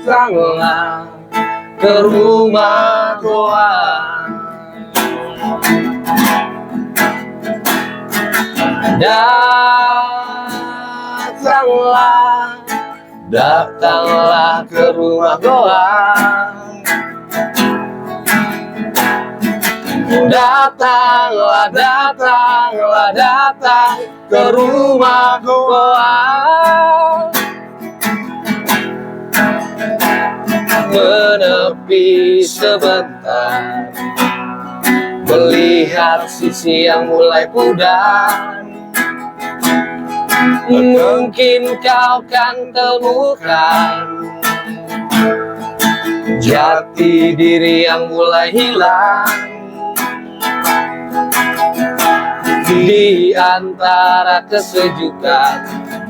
Datanglah ke rumah goa. Datanglah ke rumah goa. Datang ke rumah goa. Menepi sebentar, melihat sisi yang mulai pudar. Mungkin kau kan temukan jati diri yang mulai hilang di antara kesejukan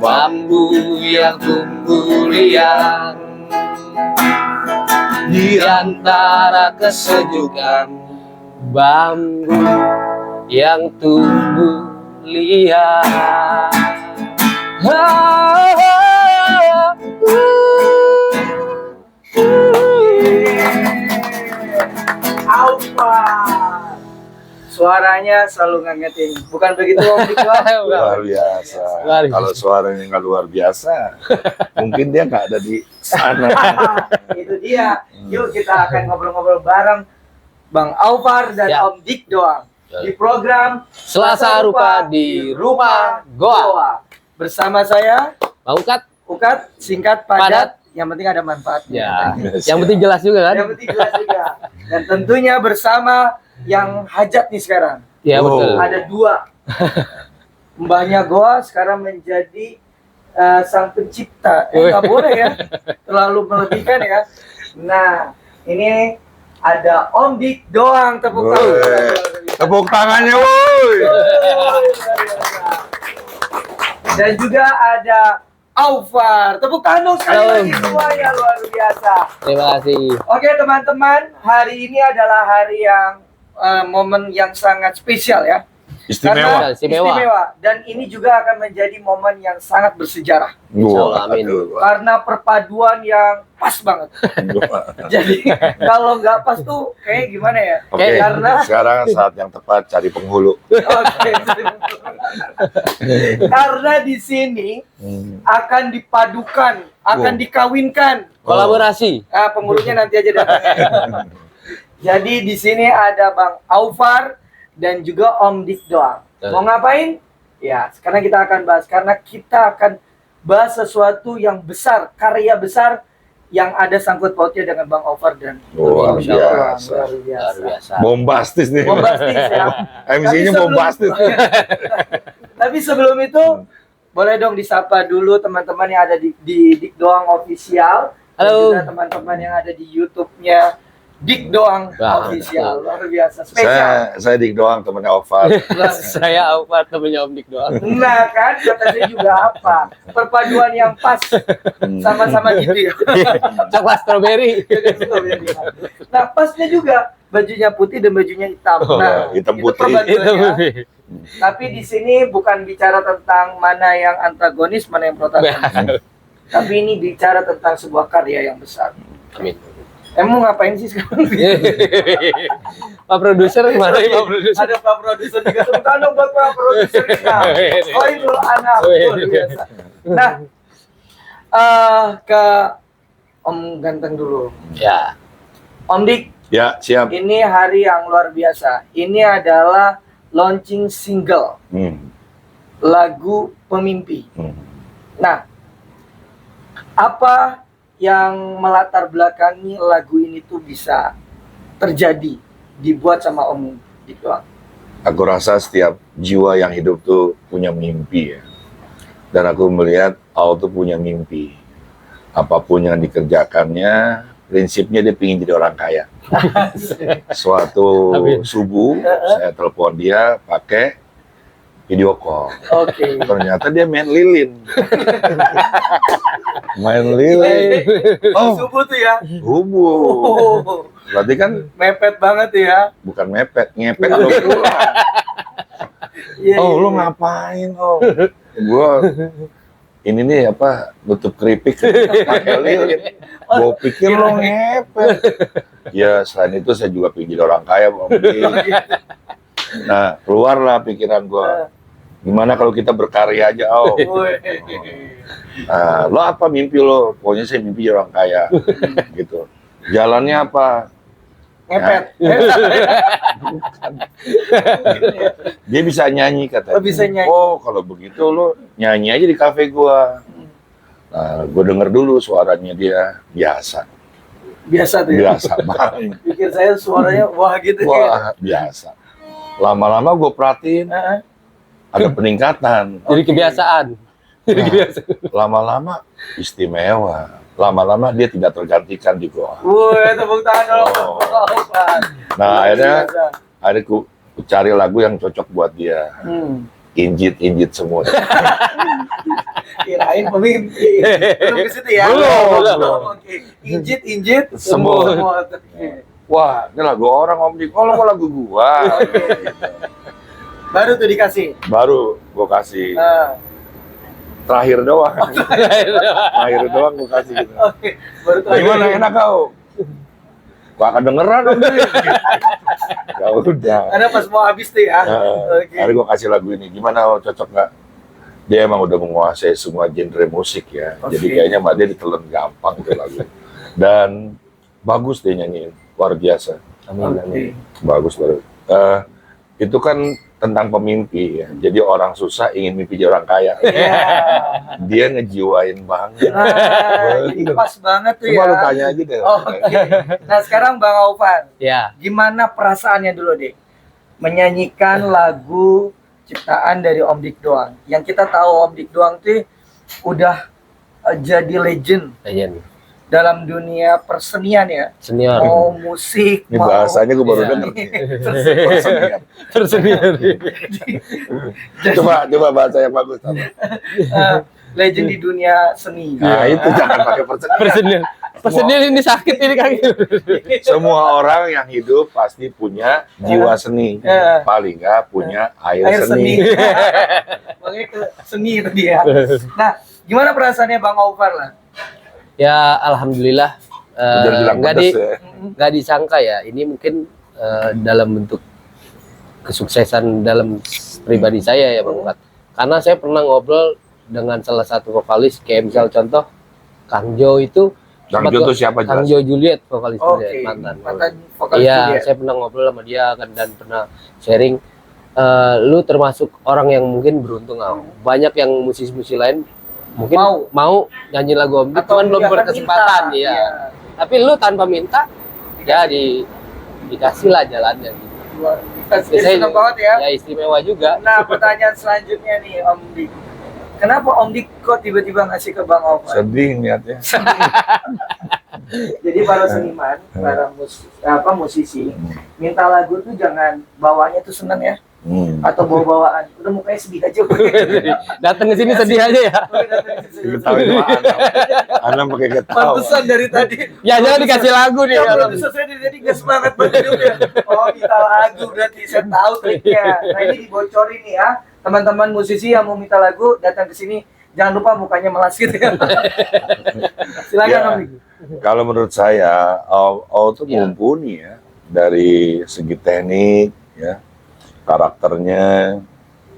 bambu yang tumbuh liar. Di antara kesejukan bambu yang tumbuh liar. Alfa, suaranya selalu ngangetin, bukan begitu Om Diko? Luar biasa. Kalau suaranya nggak luar biasa, mungkin dia nggak ada di sana. Itu dia. Yuk kita akan ngobrol-ngobrol bareng Bang Alvar dan Ya. Om Dik doang di program Selasa Rupa di Rumah Goa. Bersama saya Bang Ukat, singkat, padat, yang penting ada manfaatnya. Ya, yang penting jelas juga kan? Yang penting jelas juga. Dan tentunya bersama yang hajat nih sekarang. Ya betul. Ada dua. Mbahnya Goa sekarang menjadi sang pencipta. Nggak boleh ya, terlalu melebihkan ya. Nah, ini ada Om Dik doang, tepuk tangan. Tepuk tangannya, woi. Dan juga ada Alvar. Tepuk tangan dong sekali Halo. lagi semuanya, luar biasa. Terima kasih. Oke teman-teman, hari ini adalah hari yang momen yang sangat spesial ya. Istimewa. Karena Istimewa. Dan ini juga akan menjadi momen yang sangat bersejarah. Wah, Amin. aduh. Karena perpaduan yang pas banget. Jadi kalau nggak pas tuh kayak gimana ya? Oke, Karena sekarang saat yang tepat cari penghulu. Oke. Karena di sini akan dipadukan, akan dikawinkan. Kolaborasi. Penghulunya nanti aja datang. Jadi di sini ada Bang Alvar dan juga Om Dik doang. Mau ngapain? Ya, sekarang kita akan bahas karena kita akan bahas sesuatu yang besar, karya besar yang ada sangkut pautnya dengan Bang Alvar dan Luar Om Dik doang. biasa. Luar Luar biasa. biasa. Bombastis nih. Bombastis ya. MC-nya Tapi bombastis. Tapi sebelum itu boleh dong disapa dulu teman-teman yang ada di Dik Doang Official. Dan Halo. juga teman-teman yang ada di YouTube-nya Dik Doang Wah, Official. Luar biasa, spesial. Saya Dik doang temennya Oval. Saya Alvar, temennya Om Dik doang. Nah kan, katanya juga apa? Perpaduan yang pas. Sama-sama gitu ya. Coklat strawberry. Nah, pasnya juga bajunya putih dan bajunya hitam. Nah, hitam itu putih. perpaduannya. Tapi di sini bukan bicara tentang mana yang antagonis, mana yang protagonis. Tapi ini bicara tentang sebuah karya yang besar. Amin. Emang ngapain sih sekarang? Pak produser gimana ya Pak produser? Ada Pak Produser juga. Tepuk tangan dong buat Pak Produser kita. Khairul Anam. Luar biasa. Nah, ke Om Ganteng dulu. Ya. Om Dik, Ya, siap. ini hari yang luar biasa. Ini adalah launching single lagu Pemimpi. Nah, apa yang melatar belakangi lagu ini tuh bisa terjadi, dibuat sama Om Dik doang? Aku rasa setiap jiwa yang hidup tuh punya mimpi ya. Dan aku melihat Allah tuh punya mimpi. Apapun yang dikerjakannya, prinsipnya dia ingin jadi orang kaya. Suatu subuh, saya telepon dia pakai video call. Oke. Ternyata dia main lilin. Main lilin. Oh, Subuh tuh ya. subuh. Oh, Berarti kan mepet banget tuh ya. bukan mepet, ngepet lo pulang. Iya, Oh, iya, lu iya. ngapain, oh? Gua ini nih apa nutup keripik pakai lilin. Gue pikir lo ngepet. Ya selain itu saya juga pengen jadi orang kaya, Om Dik. Nah keluarlah pikiran gue. Gimana kalau kita berkarya aja, Om? Nah, lo apa mimpi lo? Pokoknya saya mimpi jadi orang kaya, gitu. Jalannya apa? Ngepet. Dia bisa nyanyi katanya. Oh, bisa nyanyi. Oh, kalau begitu lo nyanyi aja di kafe gua. Nah, gua denger dulu suaranya dia biasa. Biasa tuh ya? Biasa banget. Pikir saya suaranya wah gitu ya. Wah, biasa. Lama-lama gua perhatiin ada peningkatan. Jadi kebiasaan. Jadi Nah, kebiasaan. lama-lama istimewa. Lama-lama dia tidak tergantikan di gua. Woi, tepuk tangan dong. Oh. Nah, akhirnya ku cari lagu yang cocok buat dia. Injit semua. Kirain pemimpi. Belum ke situ ya? Belum. Oke. Injit Semua. Oke. Wah, ini lagu orang Om Dik. Kalau mau lagu gua. Baru tuh dikasih. Baru gua kasih. Terakhir doang. Terakhir doang gua kasih gitu. Oke. Baru tuh. Gimana enak kau? Gua akan dengeran Om Dik. Ya udah. Karena pas mau habis tuh ya. Oke. Hari gua kasih lagu ini. Gimana cocok nggak? Dia emang udah menguasai semua genre musik ya. Oke. Jadi kayaknya mbak dia ditelan gampang itu lagu. Dan bagus dia nyanyiin. Luar biasa. Oke. Bagus banget. Itu kan tentang pemimpi ya. Jadi orang susah ingin mimpi jadi orang kaya. Iya. Dia ngejiwain banget. Jadi pas banget tuh Coba ya. lu tanya aja deh. Oke. Nah sekarang Bang Aufan, Ya. gimana perasaannya dulu deh menyanyikan lagu ciptaan dari Om Dik Doang? Yang kita tahu Om Dik Doang tuh udah jadi legend Legend. dalam dunia persenian ya. Senior. Mau musik, Ini mau bahasanya gue baru Iya. denger. persenian. Tersenior. Coba bahasa yang bagus. Legend di dunia seni. Nah itu jangan pakai persenian. Persenior. Persenior ini sakit ini kaki. Semua orang yang hidup pasti punya jiwa seni. Paling nggak punya air seni. Makanya ke seni itu dia. Nah, gimana perasaannya Bang Aufan lah? Ya alhamdulillah Jangan bilang nggak pedes ya. nggak disangka ya ini mungkin dalam bentuk kesuksesan dalam pribadi saya ya Bang Ukat. Karena saya pernah ngobrol dengan salah satu vokalis kayak misal contoh Kang Jo itu Kang Jo itu siapa Kang jelas? Jo Juliet vokalis Oke, mantan vokalis iya Juliet. saya pernah ngobrol sama dia kan dan pernah sharing lu termasuk orang yang mungkin beruntung banyak yang musisi-musisi lain mungkin mau nyanyi lagu Om Dik Atau cuman belum dia akan berkesempatan minta. ya. Tapi lu tanpa minta ya dikasih lah jalannya gitu. Dikasih seneng banget ya. Ya istimewa juga. Nah, pertanyaan selanjutnya nih Om Dik. Kenapa Om Dik kok tiba-tiba ngasih ke Bang Aufan? Sedih niatnya. Jadi para seniman, para musisi, minta lagu tuh jangan bawanya tuh seneng ya. Atau bawa-bawaan. Udah mukanya sedih aja. Datang ke sini sedih aja ya. Ketahuin sama Anam pakai ketawa. Pantesan dari tadi. Ya jangan dikasih lagu nih. Ya, produser saya dari tadi gak semangat banget hidupnya. Oh, minta lagu berarti saya tahu triknya. Nah, ini dibocorin nih ya. Teman-teman musisi yang mau minta lagu datang ke sini jangan lupa mukanya melas gitu ya. Silakan Ya, Om Dik. kalau menurut saya, tuh mumpuni ya dari segi teknik, ya karakternya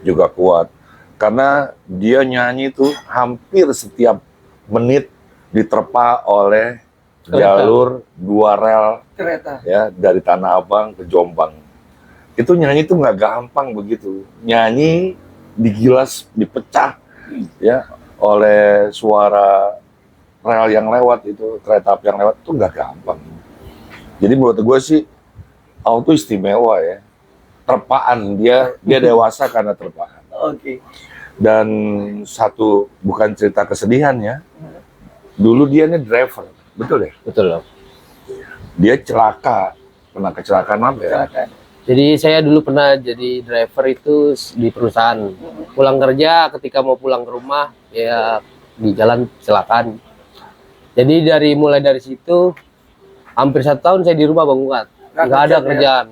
juga kuat. Karena dia nyanyi tuh hampir setiap menit diterpa oleh jalur 2 rel Kereta. ya dari Tanah Abang ke Jombang. Itu nyanyi tuh nggak gampang begitu. Nyanyi digilas, dipecah ya oleh suara rel yang lewat itu, kereta api yang lewat itu nggak gampang. Jadi menurut gue sih, auto istimewa ya. Terpaan dia dewasa karena terpaan. Oke. Dan satu bukan cerita kesedihan ya. Dulu dia ini driver, betul ya? Betul loh. Dia celaka, kena kecelakaan apa ya? Silakan. Jadi saya dulu pernah jadi driver itu di perusahaan. Pulang kerja ketika mau pulang ke rumah ya di jalan kecelakaan. Jadi mulai dari situ hampir 1 tahun saya di rumah Bang Ukat. Nggak ada kerjaan.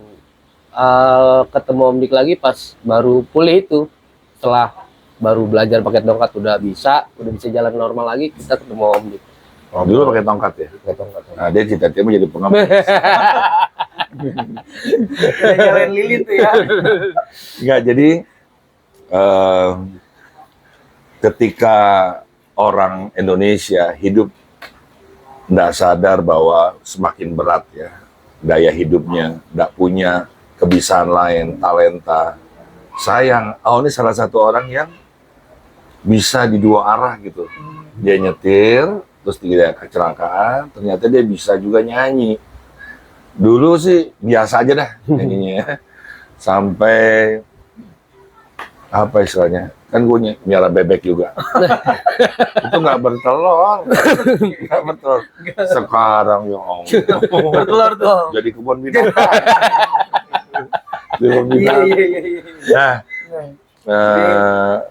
Ketemu Om Dik lagi pas baru pulih itu setelah baru belajar pakai tongkat udah bisa jalan normal lagi, kita ketemu Om Dik. Oh, dulu pakai tongkat ya. Pakai tongkat. Nah, dia cita-cita jadi pengamen. Jalan lilin tuh ya. Enggak, jadi ketika orang Indonesia hidup nggak sadar bahwa semakin berat ya gaya hidupnya, nggak punya kebiasaan lain, talenta. Sayang, ini salah satu orang yang bisa di dua arah gitu. Dia nyetir, terus dia kecelakaan, ternyata dia bisa juga nyanyi. Dulu sih biasa aja dah nyanyinya. Sampai apa istilahnya? Kan gue miara bebek juga. Itu nggak bertelur. Nggak bertelur. Sekarang ya Allah. Bertelur tuh. Jadi kebun binatang. Kebun Iya, binatang. iya. Nah,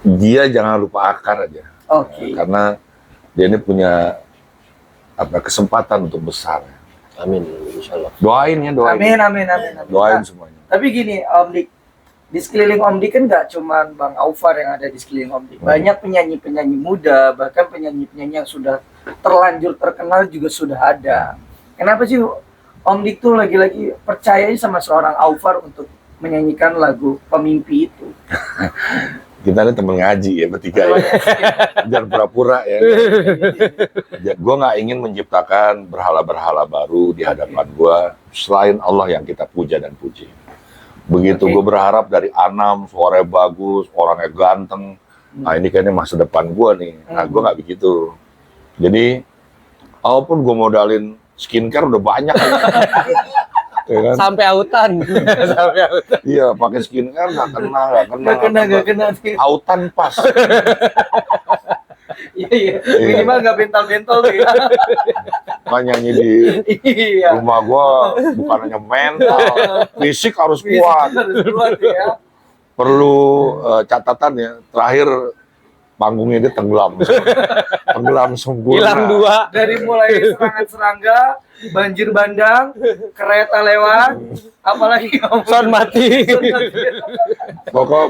dia jangan lupa akar aja. Oke. Karena dia ini punya kesempatan untuk besar. Amin, insyaallah. Doain ya, doain. Amin, amin, amin, amin. Doain semuanya. Tapi gini, Om Dik, di sekeliling Om Dik kan nggak cuma Bang Aufar yang ada di sekeliling Om Dik. Banyak penyanyi-penyanyi muda, bahkan penyanyi-penyanyi yang sudah terlanjur terkenal juga sudah ada. Kenapa sih Om Dik tuh lagi-lagi percaya sama seorang Aufar untuk menyanyikan lagu Pemimpi itu? Kita ini temen ngaji ya bertiga ya. Jangan pura-pura ya. Gue nggak ingin menciptakan berhala-berhala baru di hadapan gue selain Allah yang kita puja dan puji. Begitu gue berharap dari Anam, suaranya bagus, orangnya ganteng. Nah ini kayaknya masa depan gue nih. Nah gue nggak begitu. Jadi, walaupun gue modalin skincare udah banyak. Ya kan? Sampai autan. Sampai autan. Iya, pakai skincare nggak kena. Autan pas. Iya. Minimal nggak bentol-bentol tuh ya. Kan nyanyi di Iya. rumah gue bukan hanya mental, fisik harus kuat. Harus kuat ya. Perlu catatan ya, terakhir panggungnya dia tenggelam sempurna. Hilang 2. Dari mulai serangan serangga, banjir bandang, kereta lewat, apalagi Sound mati.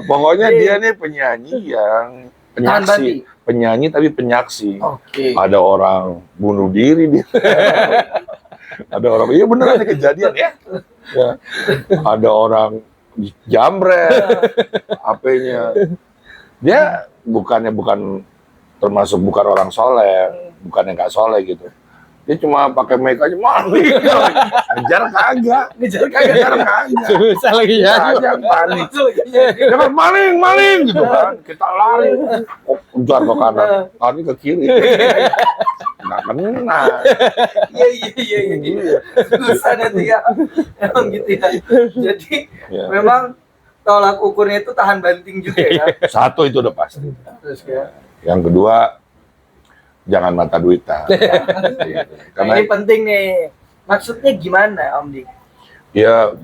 Pokoknya dia nih penyanyi yang penyaksi, penyanyi tapi penyaksi. Oke. Ada orang bunuh diri dia. Ada orang, iya bener ada kejadian ya. Ya. Ada orang jambret, apanya. Dia bukan orang soleh, bukannya nggak soleh gitu. Dia cuma pakai make aja maling. Ngejar kagak. Susah lagi ya. Aja panik. Jangan maling gitu kan. Kita lari. Kejar ke kanan, lari ke kiri. Nggak kena. Iya. Susah nanti ya. Emang gitu ya. Jadi Ya. memang tolak ukurnya itu tahan banting juga ya. Satu itu udah pasti. Terus ya. Yang kedua, jangan mata duitan. Nah, Karena ini penting nih. Maksudnya gimana, Om Dik? ya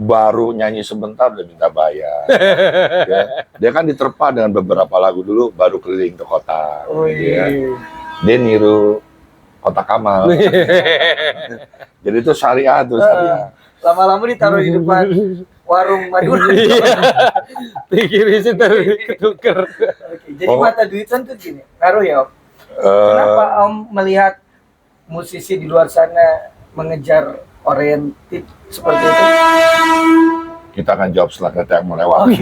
baru nyanyi sebentar udah minta bayar. Ya. Dia kan diterpa dengan beberapa lagu dulu, baru keliling ke kota. Ya. Dia niru Kota Kamal. Jadi itu syariah tuh, syariah. Lama-lama ditaruh di depan warung Madura. Dikiri sih ketuker. Oke, jadi mata duitan tuh gini, ngaruh ya Om? Kenapa Om melihat musisi di luar sana mengejar oriented seperti itu? Kita akan jawab setelah kereta yang mau lewat.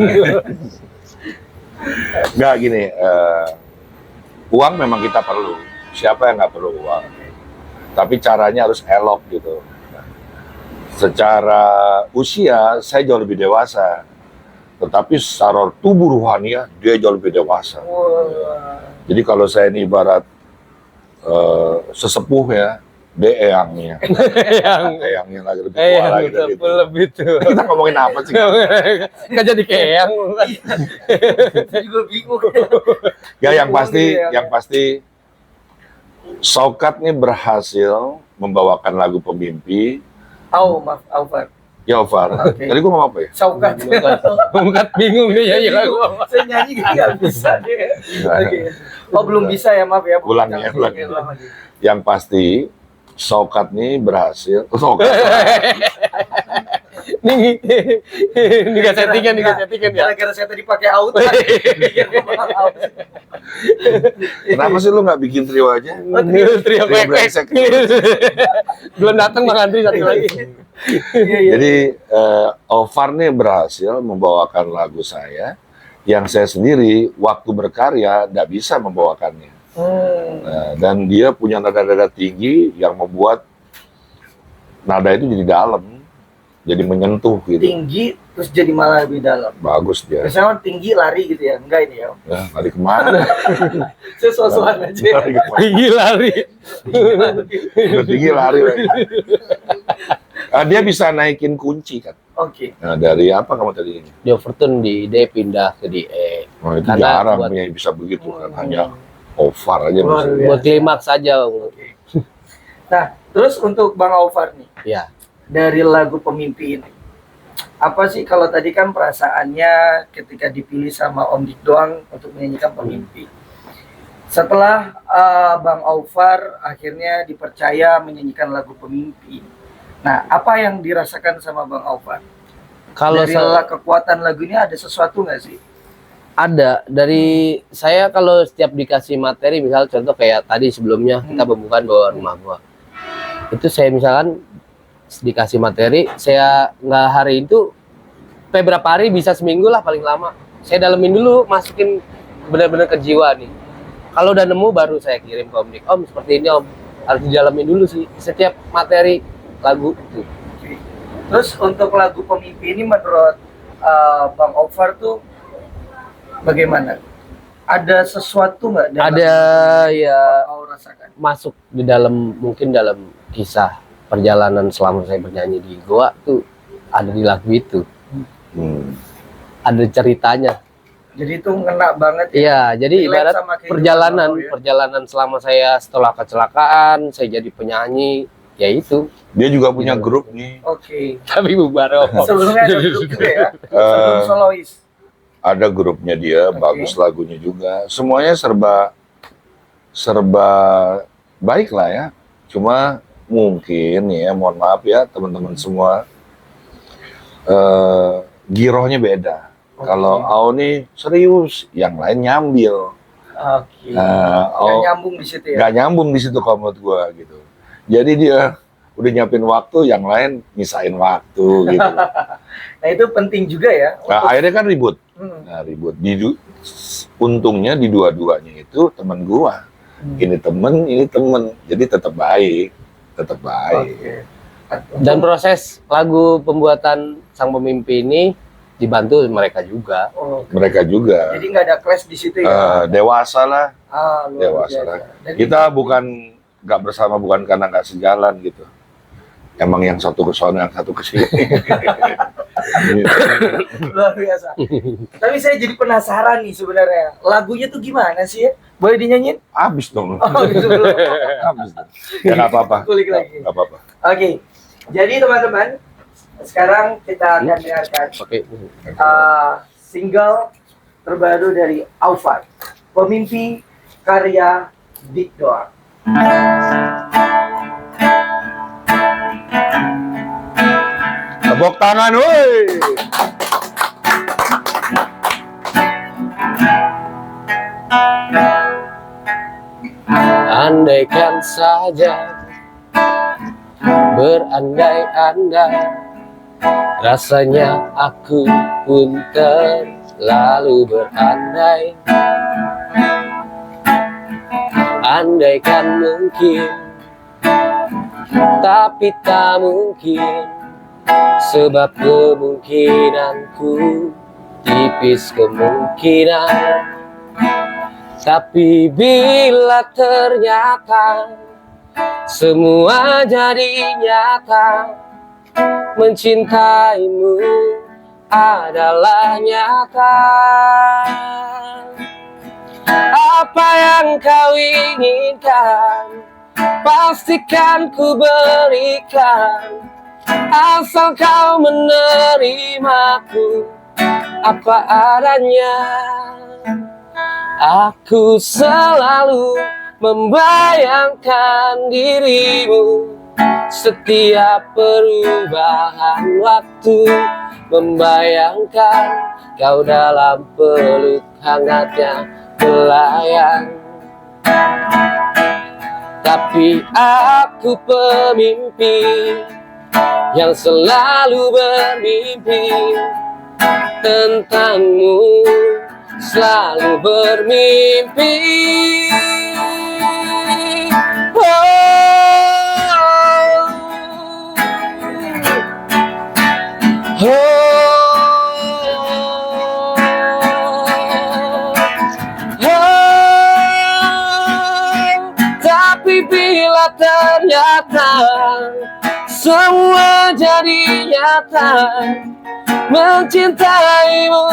Nggak gini, uang memang kita perlu. Siapa yang nggak perlu uang? Tapi caranya harus elok gitu. Secara usia, saya jauh lebih dewasa. Tetapi secara tubuh rohani dia jauh lebih dewasa. Wah. Jadi kalau saya ini ibarat sesepuh ya, dia eyangnya. Eyangnya lagi lebih tua lagi dari itu. Lebih tua. Kita ngomongin apa sih? Kan jadi keang. Saya juga bingung. Ya yang pasti Saukat nih berhasil membawakan lagu Pemimpi. Maaf, Aufar. Ya Far, Oke. tadi gua ngomong apa ya? Saukat. Bukan bingung nih ya lagu. Saya nyanyi nggak bisa deh. Oke. Oh belum bisa ya, maaf ya. Ulang ya, ulang. Yang pasti Sokat nih berhasil. Sokat. Nih, nih settingan ya. Gara-gara saya tadi pakai auto. Kenapa sih lu nggak bikin trio aja? Trio Trio brengsek. Belum datang Bang Andri satu lagi. Jadi Alvar nih berhasil membawakan lagu saya yang saya sendiri waktu berkarya nggak bisa membawakannya. Nah, dan dia punya nada-nada tinggi yang membuat nada itu jadi dalam, jadi menyentuh gitu. Tinggi terus jadi malah lebih dalam. Bagus dia. Biasanya tinggi lari gitu ya, enggak ini ya. Ya, lari kemana? Sesuatu aja. Lari kemana? Tinggi lari. Udah tinggi lari lagi. Dia bisa naikin kunci kan. Oke. Nah, dari apa kamu tadi ini? Di overtone di D pindah ke di E. Oh, itu Karena jarang buat- yang bisa begitu kan, hanya Alvar aja Luar bisa. biasa. Buat klimaks saja. Bang. Nah, terus untuk Bang Alvar nih, Ya. dari lagu Pemimpi ini, apa sih kalau tadi kan perasaannya ketika dipilih sama Om Dik Doang untuk menyanyikan Pemimpi. Setelah Bang Alvar akhirnya dipercaya menyanyikan lagu Pemimpi. Nah, apa yang dirasakan sama Bang Alvar? Kalau Dari kekuatan lagu ini ada sesuatu nggak sih? ada dari saya kalau setiap dikasih materi, misal contoh kayak tadi sebelumnya kita pembukaan bawa rumah gua. Itu saya misalkan dikasih materi, saya nggak hari itu beberapa hari, bisa seminggu lah paling lama. Saya dalemin dulu, masukin benar-benar ke jiwa nih. Kalau udah nemu baru saya kirim ke Om Dik. Om seperti ini Om, harus didalemin dulu sih setiap materi lagu itu. Oke. Terus untuk lagu Pemimpi ini menurut Bang Alvar tuh bagaimana? Ada sesuatu nggak dalam Ada ya kau rasakan? masuk di dalam, mungkin dalam kisah perjalanan selama saya bernyanyi di Goa tuh ada di lagu itu. Hmm. Ada ceritanya. Jadi itu ngena banget ya. Iya, jadi Relate ibarat sama kehidupan perjalanan Bang Au ya. perjalanan selama saya setelah kecelakaan, saya jadi penyanyi, ya itu. Dia juga punya Iya. grup nih. Oke. Tapi bubar. Sebelumnya ada grup juga ya. Sebelum solois. Ada grupnya dia, Oke. bagus lagunya juga. Semuanya serba baik lah ya. Cuma mungkin ya, mohon maaf ya teman-teman semua, girohnya beda. Oke. Kalau Au nih serius, yang lain nyambil. Oke. Nggak Nggak nyambung di situ ya. nggak nyambung di situ kalau menurut gua gitu. Jadi dia udah nyiapin waktu, yang lain nyisain waktu gitu. Nah itu penting juga ya. Nah, akhirnya kan ribut. Hmm. Nah, ribut. Untungnya di dua-duanya itu teman gua. Ini temen, jadi tetap baik, Oke. Dan proses lagu pembuatan Sang Pemimpi ini dibantu mereka juga. Oh, Mereka juga jadi nggak ada clash di situ ya. dewasa lah, Luar dewasa biasa. lah. Dan Kita nggak bersama bukan karena nggak sejalan gitu. Emang yang satu ke sana, yang satu ke sini. luar biasa. Tapi saya jadi penasaran nih sebenarnya. Lagunya tuh gimana sih ya? Boleh dinyanyiin? Habis dong. Oh, gitu dulu. Habis dong. Ya nggak apa-apa. Kulik lagi. Nggak apa-apa. Oke. Jadi teman-teman, sekarang kita akan dengarkan Oke. single terbaru dari Alvar, Pemimpi, karya Dik Doang. Tepuk tangan, woi. Andaikan saja, berandai-andai, rasanya aku pun terlalu berandai. Andaikan mungkin, tapi tak mungkin, sebab kemungkinanku tipis kemungkinan. Tapi bila ternyata semua jadi nyata, mencintaimu adalah nyata. Apa yang kau inginkan, pastikan ku berikan, asal kau menerimaku apa adanya. Aku selalu membayangkan dirimu. Setiap perubahan waktu, membayangkan kau dalam peluk hangatnya melayang. Tapi aku pemimpi yang selalu bermimpi tentangmu, selalu bermimpi. Tapi bila ternyata semua jadi nyata, mencintaimu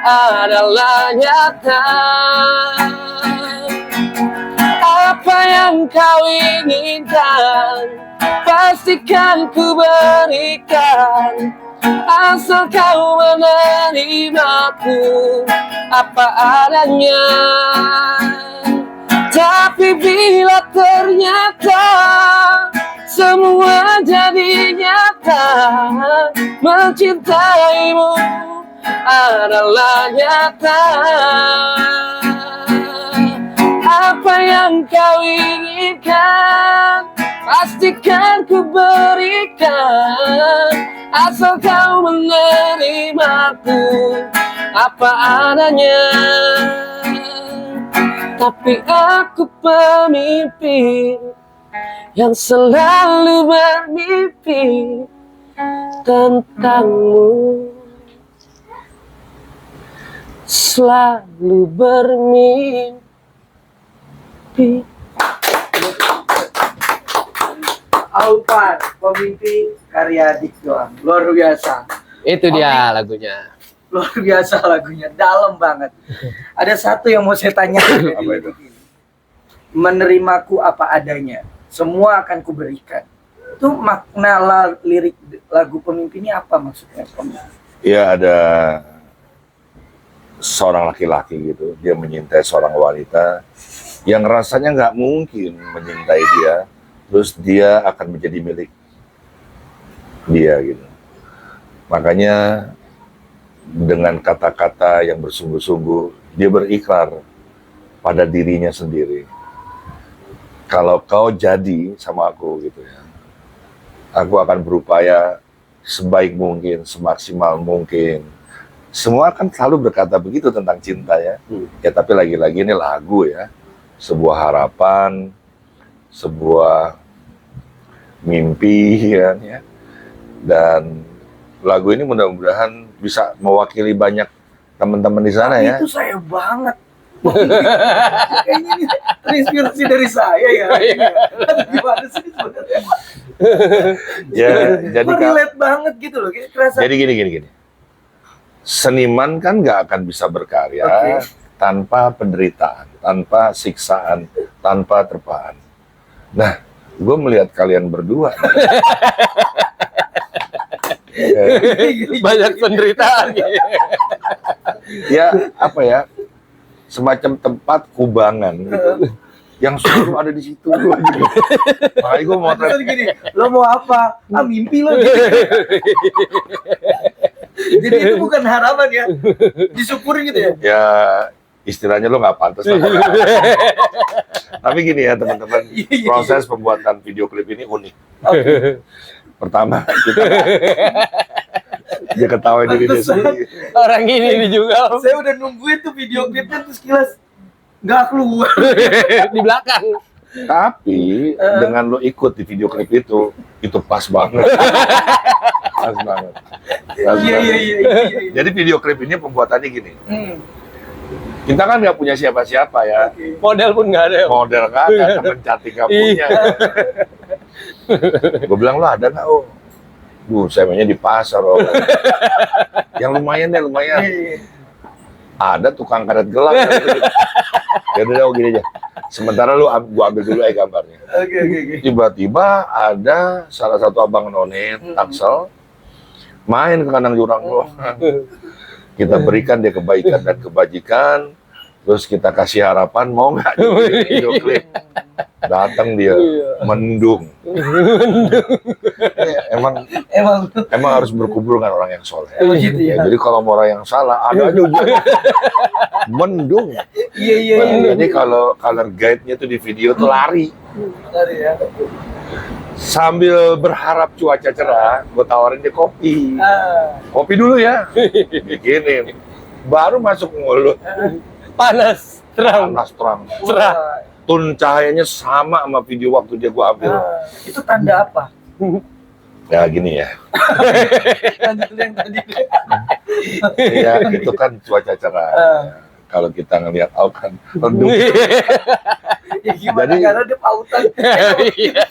adalah nyata. Apa yang kau inginkan, pastikan ku berikan, asal kau menerimaku apa adanya. Tapi bila ternyata semua jadi nyata, mencintaimu adalah nyata. Apa yang kau inginkan, pastikan ku berikan, asal kau menerimaku apa adanya. Tapi aku pemimpi yang selalu bermimpi tentangmu, selalu bermimpi. Alphard, pemimpi karya Dik Doang. Luar biasa. Itu dia lagunya. Luar biasa lagunya, dalam banget. Ada satu yang mau saya tanyakan. Apa itu? Menerimaku apa adanya, semua akan kuberikan. Itu makna lirik lagu pemimpi ini apa maksudnya? Ya, ada seorang laki-laki gitu, dia menyintai seorang wanita yang rasanya nggak mungkin menyintai dia, terus dia akan menjadi milik dia gitu. Makanya dengan kata-kata yang bersungguh-sungguh, dia berikrar pada dirinya sendiri. Kalau kau jadi sama aku gitu ya, aku akan berupaya sebaik mungkin, semaksimal mungkin. Semua kan selalu berkata begitu tentang cinta ya. Ya tapi lagi-lagi ini lagu ya, sebuah harapan, sebuah mimpi ya. Dan lagu ini mudah-mudahan bisa mewakili banyak teman-teman di sana ya. Itu saya banget. Kayaknya ini terinspirasi dari saya ya. Gimana sih sebenarnya? Ya, jadi relate banget gitu loh. Kerasa. Jadi gini. Seniman kan nggak akan bisa berkarya tanpa penderitaan, tanpa siksaan, tanpa terpaan. Nah, gue melihat kalian berdua. Banyak penderitaan. Ya, apa ya? Semacam tempat kubangan gitu, yang selalu ada di situ. Makanya gue mau gini, lo mau apa? Ah, mimpi lo. Gitu. Jadi itu bukan harapan ya, disyukurin gitu ya. Ya, istilahnya lo nggak pantas lah. Tapi gini ya teman-teman, proses pembuatan video klip ini unik. Pertama, dia ketawain diri dia sendiri. Orang ini juga Saya udah nungguin tuh video klipnya terus kilas nggak keluar. di belakang. Tapi dengan lo ikut di video klip itu pas banget. Pas banget. Iya. Jadi video klip ini pembuatannya gini. Kita kan nggak punya siapa-siapa ya. Model pun nggak ada. Model nggak ada, temen cantik nggak punya. Gue bilang lo ada nggak? Oh, saya mainnya di pasar. Oh. Yang lumayan deh, lumayan. Ada tukang karet gelang. Ya udah gini aja. Sementara gua ambil dulu gambarnya. Oke. Tiba-tiba ada salah satu abang none Taksel main ke kandang jurang lo. Kita berikan dia kebaikan dan kebajikan. Terus kita kasih harapan, mau nggak di video klip? Datang dia, mendung. Emang harus berkumpul dengan orang yang soleh. Gitu ya. Jadi kalau mau orang yang salah, ada aja ujungnya. Mendung. Iya. Jadi kalau color guide-nya tuh di video tuh lari. Lari ya. Sambil berharap cuaca cerah, gue tawarin dia kopi. Kopi dulu ya. Bikinin. Baru masuk mulut. Panas, terang. Panas terang. Cerah. Tone cahayanya sama video waktu dia gua ambil. Itu tanda apa? Ya gini ya. Lanjut dulu yang tadi. Ya itu kan cuaca cerah. Kalau kita ngelihat kan redup. Ya gimana Jadi- karena dia pautan. Iya.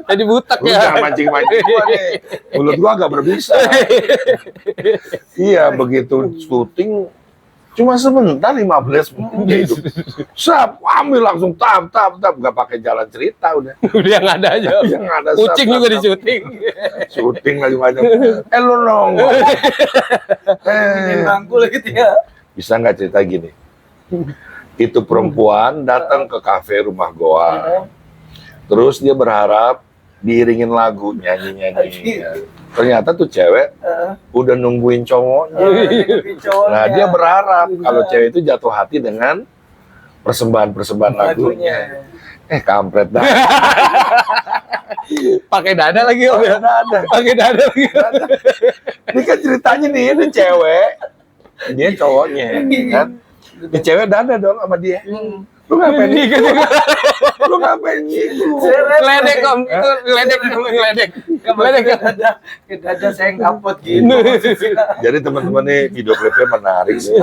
Jadi butak Lu ya. jangan mancing-mancing gua nih. Mulut gua agak berbisa. Iya, begitu syuting cuma sebentar 15 menit dia hidup. Sap, ambil langsung tap, nggak pakai jalan cerita udah. Udah nggak ada aja. Yang ada Kucing juga di syuting. syuting lagi banyak. Lu nongol. Ini bangku lagi gitu ya. Bisa nggak cerita gini? Itu perempuan datang ke kafe rumah goa. Terus dia berharap diiringin lagu, nyanyi-nyanyi. Ternyata tuh cewek udah nungguin cowoknya. Nah, dia berharap kalau cewek itu jatuh hati dengan persembahan lagunya. Kampret dah. Pakai dada lagi om ya. Pakai dada lagi. Ini kan ceritanya nih, ini cewek, dia cowoknya, kan? Ini cewek dada dong sama dia. Lu ngapain nih? Lu ngapain gitu? Ledek om, itu ledek. Ledek. Ke dada saya ngapot gitu. Jadi teman-teman nih video klipnya menarik sih.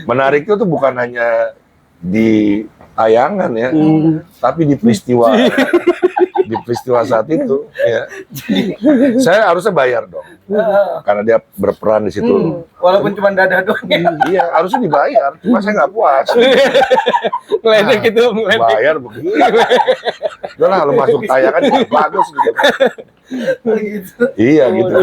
Menarik itu tuh bukan hanya di tayangan ya, tapi di peristiwa saat itu ya. Saya harusnya bayar dong karena dia berperan di situ. Walaupun cuma dada doang ya. Iya, harusnya dibayar, cuma saya nggak puas. Ledek itu om, ledek. Bayar begitu. Udah lah, kalau masuk tayangan juga bagus gitu. Gitu. Iya gitu.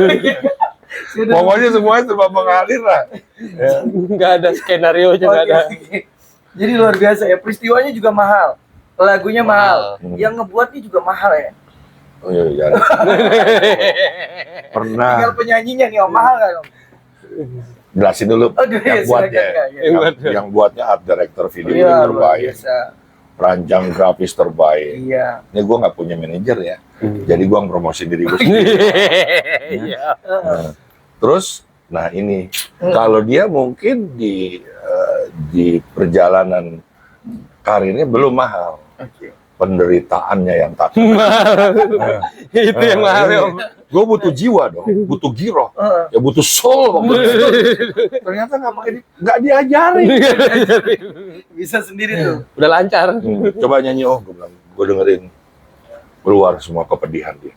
Pokoknya semuanya serba mengalir lah. Ya. Nggak ada skenario nya nggak ada. Oke. Jadi luar biasa ya, peristiwanya juga mahal. Lagunya mahal. Hmm. Yang ngebuatnya juga mahal ya. Oh iya, iya. Pernah. Tinggal penyanyinya nih om, mahal kan om? Jelasin dulu Aduh, yang ya, buatnya. silakan, ya. Yang buatnya art director video Iya, luar terbaik, biasa. perancang grafis terbaik. Iya. Ini gue nggak punya manajer ya, jadi gue promosi diri gue sendiri. Iya. Nah, terus, nah ini kalau dia mungkin di perjalanan karirnya belum mahal, Oke. penderitaannya yang tak. Itu yang mahal ya om. Gue butuh jiwa dong, butuh giroh, ya butuh soul. Ternyata nggak diajarin. Bisa sendiri tuh. Udah lancar. Coba nyanyi, gue bilang, gue dengerin keluar semua kepedihan dia.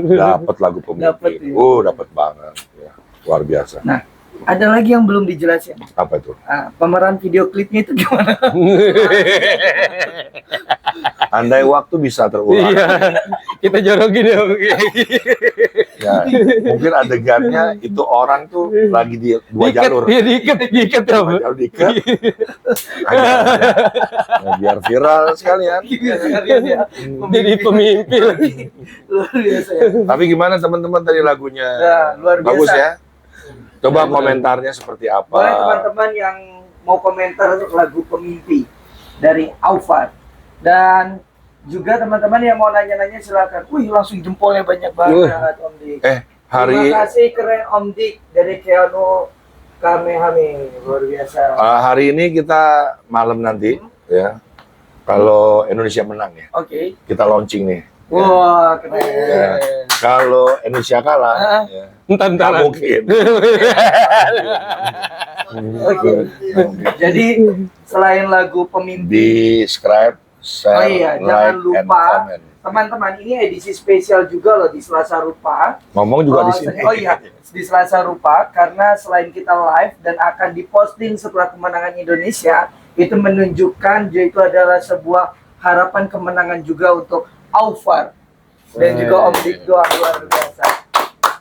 Dapat lagu Dapet, pemimpin, ya. dapat banget, ya. Luar biasa. Nah, ada lagi yang belum dijelasin. Apa itu? Pemeran video klipnya itu gimana? Andai waktu bisa terulang, Iya. Kita jorokin ya om. ya, mungkin adegannya itu orang tuh lagi di dua jalur. Iya diikat ya om. Dua jalur diikat. Aja. Nah, biar viral sekalian. Jadi pemimpin. Luar biasa ya. Tapi gimana teman-teman tadi lagunya? Ya, luar biasa. Bagus ya? Coba komentarnya seperti apa? Boleh teman-teman yang mau komentar lagu Pemimpi dari Aufar. Dan juga teman-teman yang mau nanya-nanya silakan. Wih, langsung jempolnya banyak banget Om Dik. Hari Terima kasih keren Om Dik dari Keanu Kamehame. Luar biasa. hari ini kita malam nanti ya. Kalau Indonesia menang ya, Oke. kita launching nih. Wah, keren. Ya. Kalau Indonesia kalah, ya, Entar nggak mungkin. Oke. Jadi selain lagu Pemimpi, Di subscribe, share, Oh iya, jangan like, and lupa. comment. teman-teman ini edisi spesial juga loh di Selasa Rupa. Ngomong juga di sini. Oh iya, di Selasa Rupa karena selain kita live dan akan diposting setelah kemenangan Indonesia, itu menunjukkan yaitu adalah sebuah harapan kemenangan juga untuk Aufar dan juga Om Dik Doang, luar biasa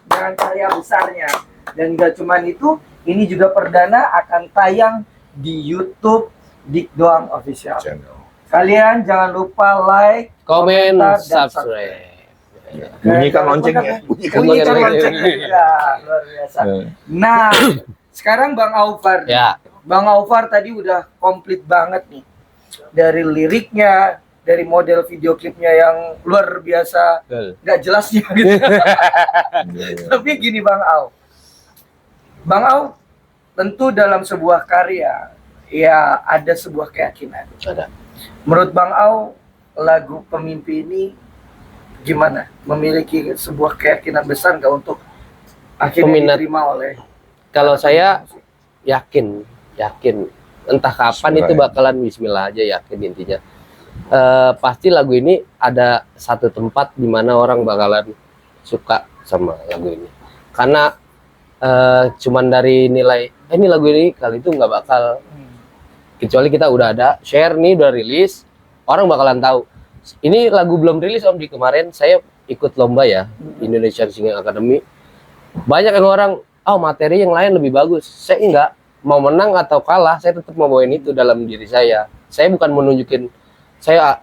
dengan karya besarnya. Dan gak cuman itu, ini juga perdana akan tayang di YouTube Dik Doang Official. channel. Kalian jangan lupa like, Komen, komentar, dan subscribe. Bunyikan loncengnya. Bunyikan Bunyikan loncengnya. loncengnya juga. Luar biasa. Nah, sekarang Bang Aufar. Ya, Bang Aufar tadi udah komplit banget nih. Dari liriknya, dari model video klipnya yang luar biasa, betul. nggak jelasnya gitu. Tapi gini Bang Au. Bang Au, tentu dalam sebuah karya, ya ada sebuah keyakinan. Ada. Menurut Bang Au, lagu Pemimpi ini gimana? Memiliki sebuah keyakinan besar nggak untuk akhirnya Peminat. diterima oleh... Kalau saya yakin entah kapan Bismillah itu ya. bakalan Bismillah aja, yakin intinya. Pasti lagu ini ada satu tempat di mana orang bakalan suka sama lagu ini, karena cuman dari nilai ini lagu ini kali itu nggak bakal, kecuali kita udah ada share nih, udah rilis, orang bakalan tahu. Ini lagu belum rilis Om, di kemarin saya ikut lomba ya, Indonesian Singing Academy. Banyak yang orang, oh materi yang lain lebih bagus. Saya enggak, mau menang atau kalah, saya tetap mau bawain itu dalam diri saya. Saya bukan menunjukin saya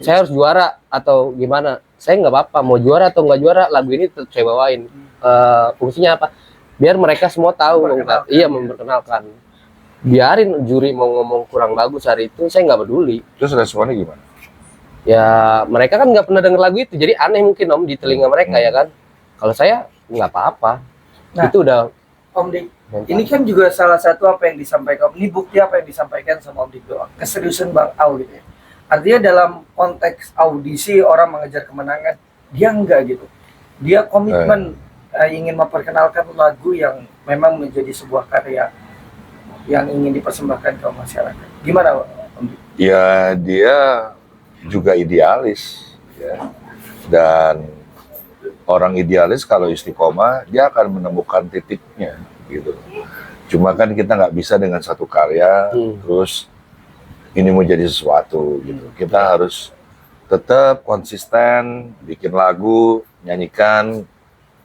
harus juara atau gimana. Saya nggak apa-apa, mau juara atau nggak juara, lagu ini tetap saya bawain. Fungsinya apa? Biar mereka semua tahu, iya, memperkenalkan. Biarin juri mau ngomong kurang bagus hari itu, saya nggak peduli. Terus responnya gimana? Ya mereka kan nggak pernah denger lagu itu, jadi aneh mungkin Om di telinga mereka ya kan. Kalau saya nggak apa-apa, Nah, itu udah. Om Dik, ini kan juga salah satu apa yang disampaikan, ini bukti apa yang disampaikan sama Om Dik Doang, keseriusan Bang Au gitu ya. Artinya dalam konteks audisi orang mengejar kemenangan, dia enggak gitu. Dia komitmen ingin memperkenalkan lagu yang memang menjadi sebuah karya yang ingin dipersembahkan ke masyarakat. Gimana Om Dik? Ya dia juga idealis, ya. Dan orang idealis kalau istiqomah dia akan menemukan titiknya gitu. Cuma kan kita nggak bisa dengan satu karya terus ini mau jadi sesuatu gitu. Kita harus tetap konsisten bikin lagu, nyanyikan,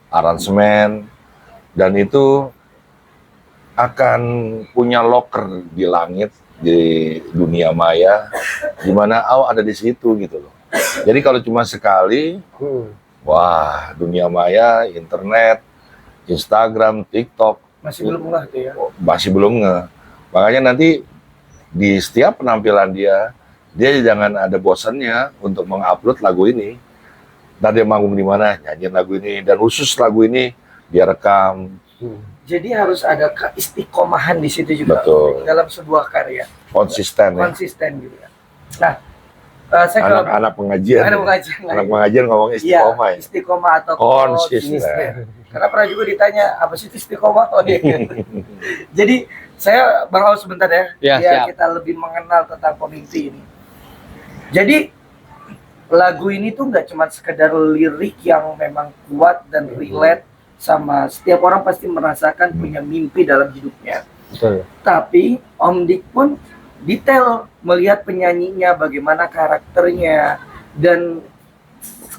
aransemen, dan itu akan punya loker di langit, di dunia maya, di mana ada di situ gitu loh. Jadi kalau cuma sekali, wah, dunia maya, internet, Instagram, TikTok Masih belum ngeh tuh ya. masih belum nge. Makanya nanti di setiap penampilan dia jangan ada bosannya untuk mengupload lagu ini. Dan dia manggung di mana, nyanyiin lagu ini, dan khusus lagu ini dia rekam. Jadi harus ada keistiqomahan di situ juga. Betul. Dalam sebuah karya. Konsisten ya. Konsisten gitu ya. Nah, saya kalau Anak-anak pengajian. ada pengajian Anak pengajian ngomong istiqomah ya. istiqomah atau Konsisten. Karena pernah juga ditanya apa sih itu istiqomah? Oh, iya. Jadi saya Bang Aus sebentar ya, Ya, biar siap. kita lebih mengenal tentang Pemimpi ini. Jadi lagu ini tuh nggak cuma sekedar lirik yang memang kuat dan relate sama setiap orang pasti merasakan punya mimpi dalam hidupnya. Betul. Tapi Om Dik pun detail melihat penyanyinya, bagaimana karakternya, dan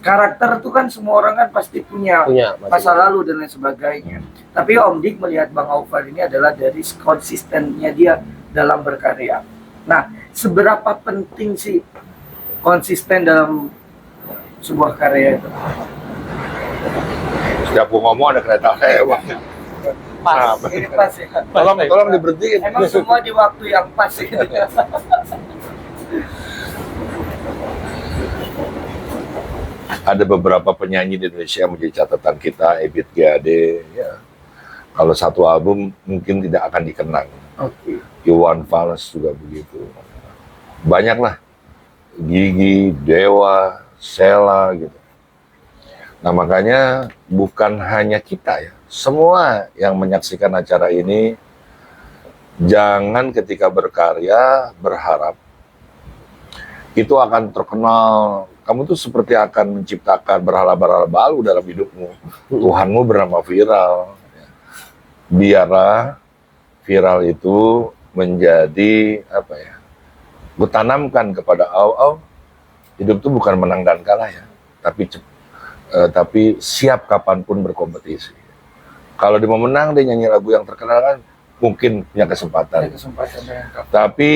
karakter itu kan semua orang kan pasti punya masa lalu dan lain sebagainya. Tapi Om Dik melihat Bang Aufar ini adalah dari konsistennya dia dalam berkarya. Nah, seberapa penting sih konsisten dalam sebuah karya itu? Setiap gua ngomong ada kereta lewat. Pas. Ini pas ya. Tolong diberhentiin. Emang semua di waktu yang pas gitu ya. Ada beberapa penyanyi di Indonesia yang menjadi catatan kita, Ebit G.Ade, ya. Kalau satu album mungkin tidak akan dikenang. Oke. Iwan Fals juga begitu. Banyaklah. Gigi, Dewa, Sheila gitu. Nah makanya bukan hanya kita ya, semua yang menyaksikan acara ini jangan ketika berkarya berharap itu akan terkenal. Kamu tuh seperti akan menciptakan berhala-berhala baru dalam hidupmu. Tuhanmu bernama viral. Biarlah viral itu menjadi apa ya? Kutanamkan kepada hidup itu bukan menang dan kalah ya, tapi siap kapanpun berkompetisi. Kalau dia mau menang, dia nyanyi lagu yang terkenal kan, mungkin punya Ada kesempatan. kesempatan dengan Kak. Tapi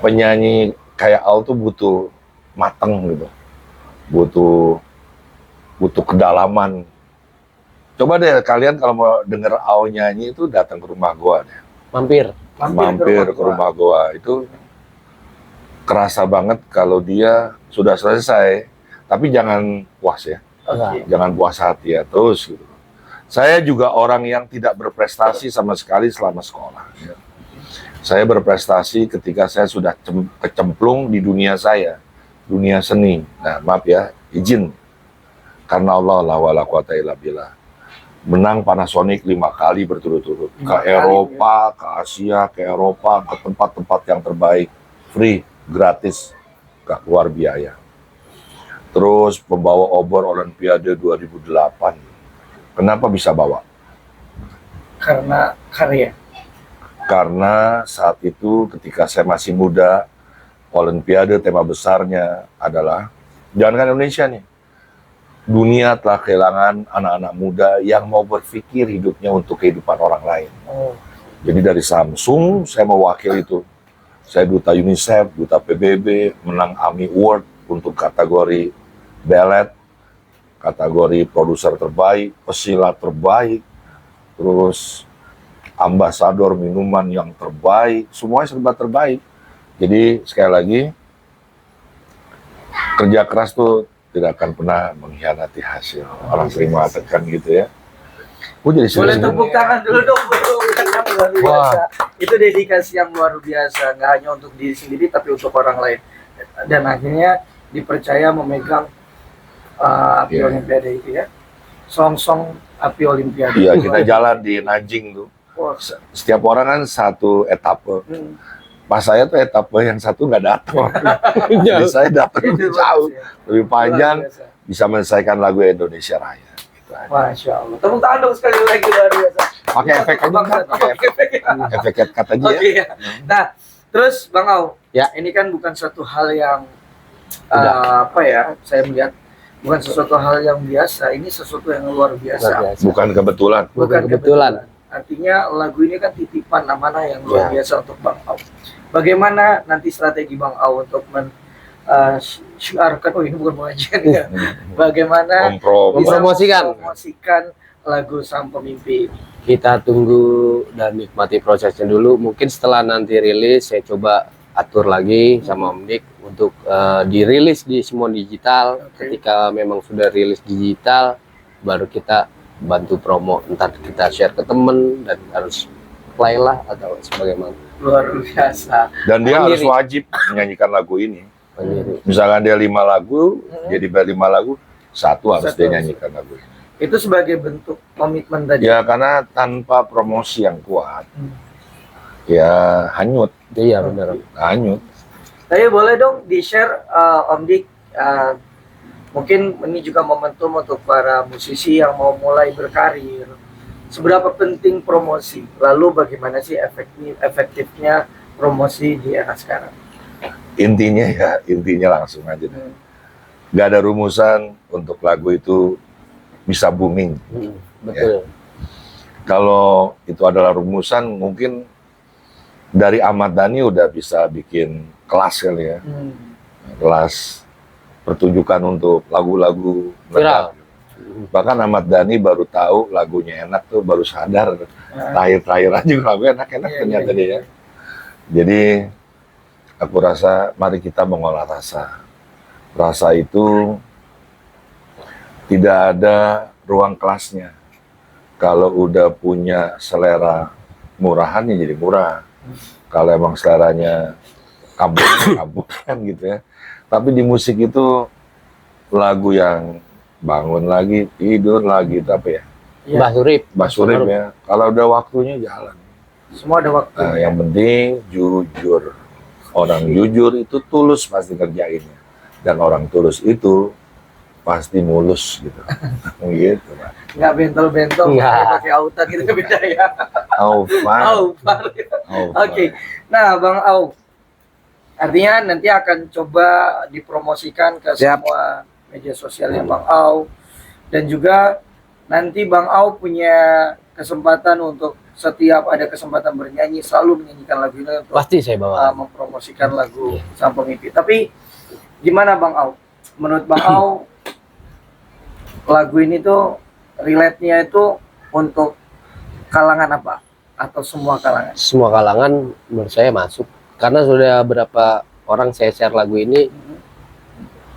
penyanyi kayak Al tuh butuh mateng gitu, butuh kedalaman. Coba deh kalian kalau mau denger Al nyanyi itu datang ke rumah gua deh. Mampir. Mampir ke rumah gua itu kerasa banget kalau dia sudah selesai, tapi jangan puas ya, Oke. jangan puas hati ya terus gitu. Saya juga orang yang tidak berprestasi sama sekali selama sekolah. Ya. Saya berprestasi ketika saya sudah kecemplung di dunia saya, dunia seni. Nah, maaf ya, izin. Karena Allah la wala quwata illa billah. Menang Panasonic 5 kali berturut-turut. Ke 5 kali, Eropa, ke Asia, ke Eropa, ke tempat-tempat yang terbaik. Free, gratis, gak keluar biaya. Terus pembawa obor Olimpiade 2008. Kenapa bisa bawa? Karena karya. Karena saat itu ketika saya masih muda, Olimpiade tema besarnya adalah, jangankan Indonesia nih, dunia telah kehilangan anak-anak muda yang mau berpikir hidupnya untuk kehidupan orang lain. Oh. Jadi dari Samsung, saya mewakili itu. Saya duta UNICEF, duta PBB, menang AMI Award untuk kategori ballet, kategori produser terbaik, pesilat terbaik, terus ambasador minuman yang terbaik, semuanya serba terbaik. Jadi sekali lagi, kerja keras tuh tidak akan pernah mengkhianati hasil. Orang sering mengatakan gitu ya. Gue jadi Boleh serius. tepuk tangan dulu dong, bro. Kan luar biasa. Itu dedikasi yang luar biasa, nggak hanya untuk diri sendiri tapi untuk orang lain. Dan akhirnya dipercaya memegang api Iya. Olimpiade itu ya. Song-song api Olimpiade. Iya, kita jalan di Nanjing tuh. Wah. Setiap orang kan satu etape. Hmm. Pas saya tuh etape yang satu nggak datang. Jadi saya datang Itu lebih jauh, bagus ya. lebih panjang, Luar biasa. bisa menyelesaikan lagu Indonesia Raya. Gitu aja. Masya Allah. Tepuk tangan dong sekali lagi, luar biasa. Pakai efek aja kan? Pakai efek, efek cut aja Oke ya. ya. Nah, terus Bang Au, Ya. ini kan bukan suatu hal yang Udah. apa ya? Saya melihat bukan sesuatu hal yang biasa. Ini sesuatu yang luar biasa. Luar biasa. Bukan kebetulan. Bukan kebetulan. Artinya lagu ini kan titipan amanah yang luar Ya. biasa untuk Bang Au. Bagaimana nanti strategi Bang Au untuk syiarkan? Oh, ini bukan pengajian ya. Bagaimana Komprom. bisa Mempromosikan. mempromosikan lagu Sang Pemimpi? Kita tunggu dan nikmati prosesnya dulu. Mungkin setelah nanti rilis, saya coba atur lagi sama Om Dik untuk dirilis di semua digital. Oke. Ketika memang sudah rilis digital, baru kita bantu promo. Ntar kita share ke temen dan harus play lah atau sebagaimana. Luar biasa. Dan dia harus Mandiri. wajib menyanyikan lagu ini. Mandiri. Misalkan dia 5 lagu, jadi 5 lagu, satu harus Satu dia harus. nyanyikan lagu ini. Itu sebagai bentuk komitmen tadi. Ya karena tanpa promosi yang kuat, Hmm. ya hanyut, Iya benar. hanyut. Tapi boleh dong di-share Om Dik, mungkin ini juga momentum untuk para musisi yang mau mulai berkarir. Seberapa penting promosi? Lalu bagaimana sih efektifnya promosi di era sekarang? Intinya langsung aja deh. Gak ada rumusan untuk lagu itu bisa booming. Betul. Kalau itu adalah rumusan, mungkin dari Ahmad Dhani udah bisa bikin kelas kali ya. Kelas pertunjukan untuk lagu-lagu Viral. meledak. Bahkan Ahmad Dhani baru tahu lagunya enak tuh, baru sadar. Terakhir aja lagu enak-enak Iya, ternyata iya, dia ya. Jadi aku rasa mari kita mengolah rasa. Rasa itu tidak ada ruang kelasnya. Kalau udah punya selera murahan ya jadi murah. Kalau emang seleranya kampungan gitu ya. Tapi di musik itu lagu yang bangun lagi, tidur lagi, tapi ya Iya. Mbah Surip. basurip ya. Kalau udah waktunya jalan. Semua ada waktu. Nah, yang penting jujur. Orang jujur itu tulus pasti kerjainnya. Dan orang tulus itu pasti mulus gitu. Gitu, Pak. Nggak bentol-bentol, Nggak. pakai autan gitu beda ya. Aufan. Aupar. Oke. Nah, Bang Au, artinya nanti akan coba dipromosikan ke Siap. semua media sosialnya Bang Au, dan juga nanti Bang Au punya kesempatan untuk setiap ada kesempatan bernyanyi selalu menyanyikan lagu ini untuk Pasti saya bawa. mempromosikan lagu Sang Pemimpi. Tapi gimana Bang Au? Menurut Bang Au lagu ini tuh relate-nya itu untuk kalangan apa? Atau semua kalangan? Semua kalangan menurut saya masuk. Karena sudah berapa orang saya share lagu ini,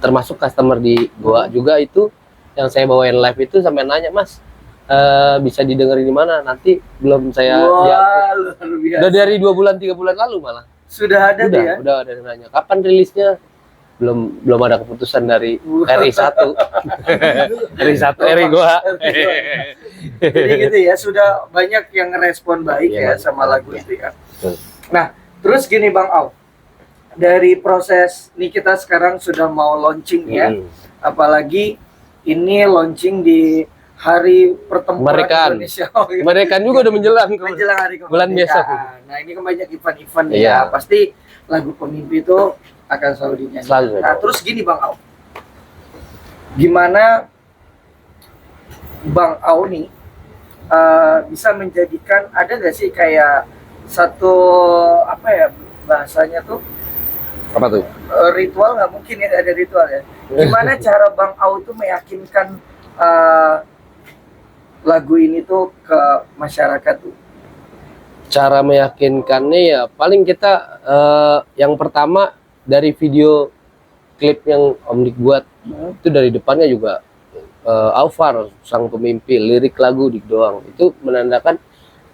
termasuk customer di Goa juga itu yang saya bawain live itu sampai nanya, Mas, bisa didengerin di mana? Nanti belum saya Wah, luar biasa. udah dari 2 bulan 3 bulan lalu malah. Sudah ada tuh ya? Udah ada yang nanya. Kapan rilisnya? Belum ada keputusan dari RI1. RI1 RI Goa. Jadi gitu ya, sudah banyak yang ngerespon baik Iya, ya sama lagu itu ya. Betul. Nah, terus gini Bang Au, dari proses nih kita sekarang sudah mau launching ya, apalagi ini launching di hari pertempuran Kemerdekaan. Indonesia. Mereka juga udah menjelang. Menjelang hari Bulan kemerdekaan. Nah ini kan banyak event-event ya, Iya. pasti lagu Pemimpi itu akan selalu dinyanyikan. Selalu. Nah terus gini Bang Au, gimana Bang Au nih bisa menjadikan, ada nggak sih kayak satu apa ya bahasanya tuh, Apa tuh? ritual, nggak mungkin ya ada ritual ya. Gimana cara Bang Au tuh meyakinkan lagu ini tuh ke masyarakat tuh? Cara meyakinkannya ya paling kita yang pertama dari video klip yang Om Dik buat itu dari depannya juga Aufar Sang Pemimpi, lirik lagu Dik doang, itu menandakan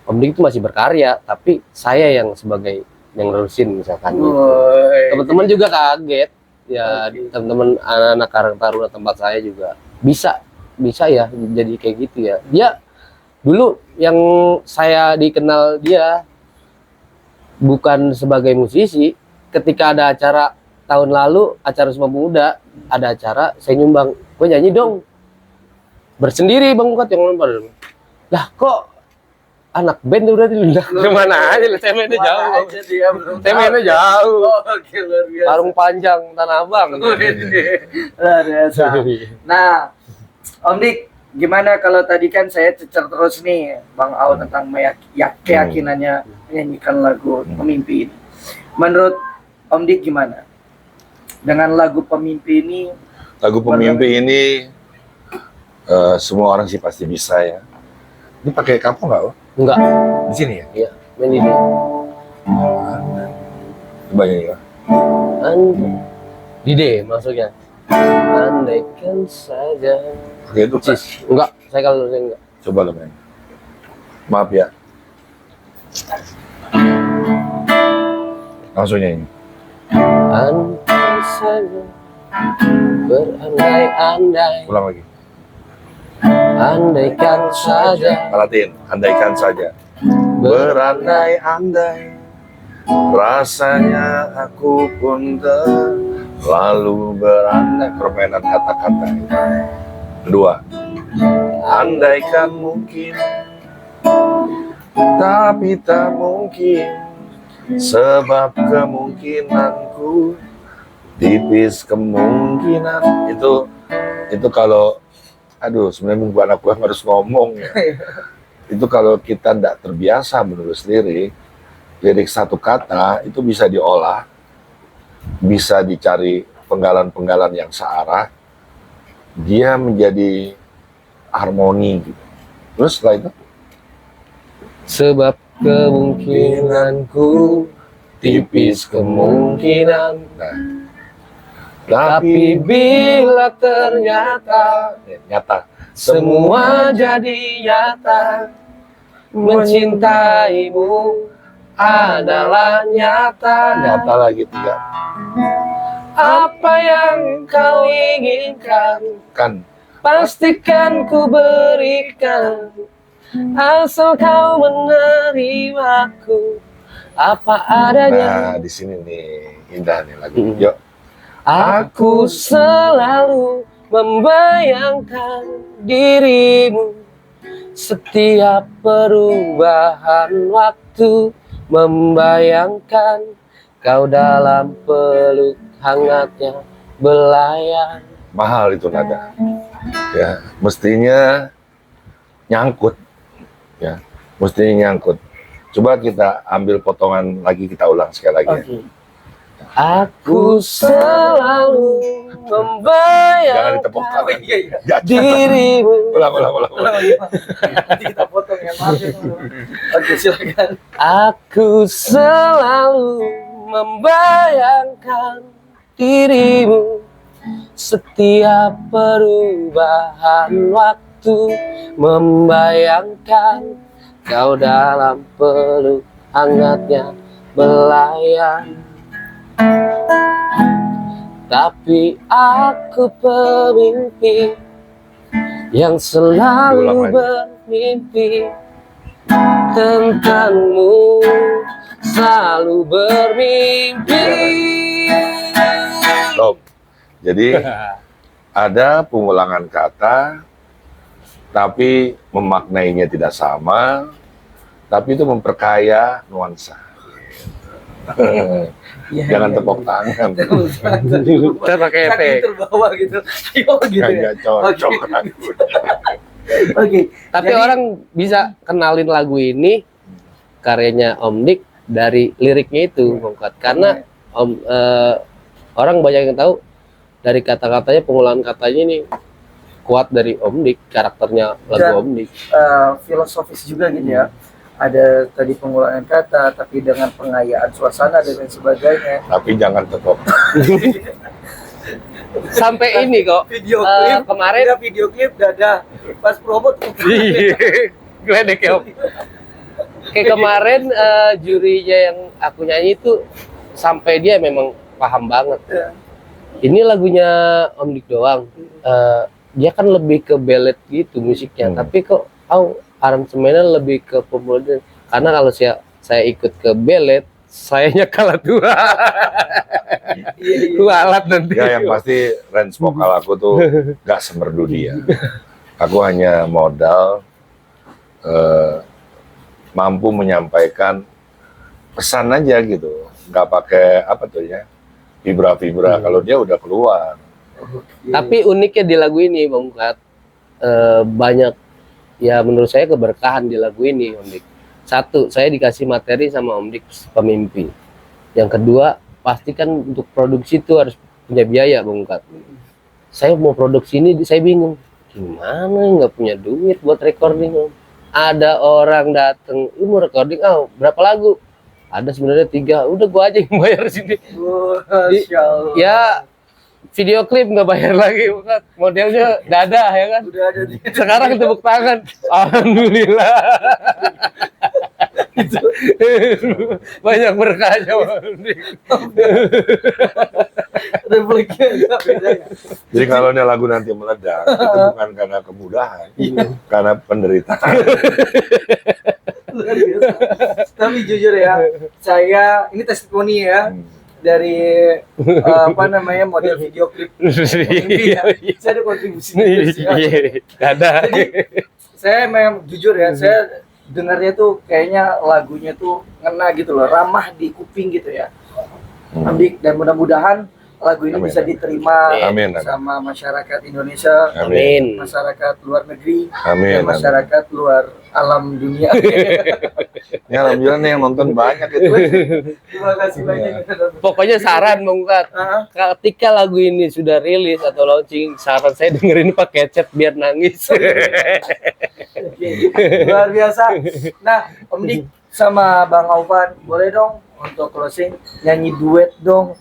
Om Dik itu masih berkarya, tapi saya yang sebagai yang nerusin misalkan. Teman-teman juga kaget ya, teman-teman anak-anak Karang Taruna tempat saya juga bisa ya jadi kayak gitu ya. Dia dulu yang saya dikenal dia bukan sebagai musisi, ketika ada acara tahun lalu, acara Sumpah Pemuda, ada acara saya nyumbang, gue nyanyi dong bersendiri Bang Bukat yang lempar. Lah kok anak band udah diundang kemana aja, saya mainnya jauh. Saya mainnya jauh. Oke, luar biasa. Parung Panjang Tanah Abang. Luar biasa. Nah, Om Dik, gimana kalau tadi kan saya cecer terus nih Bang Au tentang keyakinannya menyanyikan lagu Pemimpi ini. Menurut Om Dik gimana? Dengan lagu Pemimpi ini? Lagu Pemimpi ini semua orang sih pasti bisa ya. Ini pakai kapo nggak, Om? Enggak, Di sini ya? iya, main ini. Coba nyanyi ya. Di D maksudnya. Andaikan saja. Oke, itu kan. Enggak, saya kalau saya enggak. Coba lo main. Maaf ya. Langsung nyanyi. Andai saja berandai-andai, Ulang lagi. andaikan saja Perhatiin, andaikan saja. Berandai-andai, rasanya aku pun terlalu berandai. Permainan kata-kata. Kedua, andaikan mungkin, tapi tak mungkin, sebab kemungkinanku tipis kemungkinan. Itu kalau, aduh sebenarnya bukan aku yang harus ngomong ya. Itu kalau kita tidak terbiasa menulis lirik satu kata itu bisa diolah, bisa dicari penggalan-penggalan yang searah, dia menjadi harmoni gitu. Terus setelah itu, sebab kemungkinanku tipis kemungkinan, nah, tapi bila ternyata nyata. semua jadi nyata, mencintaimu adalah nyata. Nyata lagi tiga. Apa yang kau inginkan Kan, pastikan ku berikan, asal kau menerimaku apa adanya. nah di sini nih indah nih lagu. Yuk. Aku selalu membayangkan dirimu, setiap perubahan waktu membayangkan kau dalam peluk hangatnya belayan. Mahal itu nada. Ya, mestinya nyangkut. ya, mesti nyangkut. Coba kita ambil potongan lagi, kita ulang sekali lagi. Oke. Aku selalu Jangan ditepuk Oh tangan. iya iya. Jangan. dirimu. Ulang. Oh, iya. Nanti kita potong ya, maaf ya. Oke, silakan. Aku selalu membayangkan dirimu setiap perubahan waktu, membayangkan kau dalam peluk hangatnya belayan. Tapi aku pemimpi yang selalu Diulang lagi. bermimpi tentangmu, selalu bermimpi. Stop. Jadi ada pengulangan kata, tapi memaknainya tidak sama, tapi itu memperkaya nuansa. Iya, Jangan iya, tepuk iya. tangan. Ntar pakai efek. Saking terbawa gitu. Ayo gitu ya. Kagak cocok. Oke. Tapi Jadi- orang bisa kenalin lagu ini karyanya Om Dik dari liriknya itu, Bang Fuad. Karena orang banyak yang tahu dari kata-katanya, pengulangan katanya ini kuat dari Om Dik, karakternya lagu Dan- Om Dik. filosofis juga gitu ya. Ada tadi pengulangan kata, tapi dengan pengayaan suasana dan lain sebagainya. Tapi jangan tepuk. Sampai ini kok Video Eh, klip kemarin- udah video klip dada pas promo tuh. Gledek ya Om. Kayak kemarin jurinya yang aku nyanyi itu sampai dia memang paham banget. Ya. Ini lagunya Om Dik doang. Dia kan lebih ke ballad gitu musiknya, tapi kok aransemennya lebih ke pemodern. Karena kalau saya ikut ke ballad, sayanya kalah dua. Iya, iya. Dua alat nanti. Ya yang pasti range vokal aku tuh gak semerdu dia. Aku hanya modal mampu menyampaikan pesan aja gitu, nggak pakai apa tuh ya vibra-vibra. Kalau dia udah keluar. Tapi uniknya di lagu ini, Bang Fuad, banyak ya menurut saya keberkahan di lagu ini, Om Dik. Satu, saya dikasih materi sama Om Dik pemimpi. Yang kedua, pasti kan untuk produksi itu harus punya biaya, Bang Fuad. Saya mau produksi ini, saya bingung. Gimana nggak punya duit buat recording, Om? Ada orang dateng, lu mau recording, berapa lagu? Ada sebenarnya 3, udah gua aja yang bayar sini. Masya Allah. Ya, video klip nggak bayar lagi, bukan? Modelnya dada ya kan. Udah ada di Sekarang tepuk tangan, alhamdulillah. Banyak berkahnya, Bang Dik. refleksnya agak beda ya. Jadi kalau ini lagu nanti meledak, itu bukan karena kemudahan, karena penderitaan. Luar biasa. Tapi jujur ya, saya ini testimoni ya dari apa namanya model video klip. Ini ya, saya ada kontribusi. Ada. Jadi saya memang jujur ya, saya dengarnya tuh kayaknya lagunya tuh ngena gitu loh, ramah di kuping gitu ya. Amdik, dan mudah-mudahan lagu ini Amin, bisa amin. diterima Amin, amin. sama masyarakat Indonesia, Amin. masyarakat luar negeri, Amin. dan masyarakat luar alam dunia. Ini alhamdulillah nih yang nonton banyak itu. Terima kasih banyak. Pokoknya saran, Bang Fuad, Ah, ketika lagu ini sudah rilis atau launching, saran saya dengerin pakai chat biar nangis. oke. Luar biasa. Nah, Om Dik sama Bang Aufan, boleh dong untuk closing nyanyi duet dong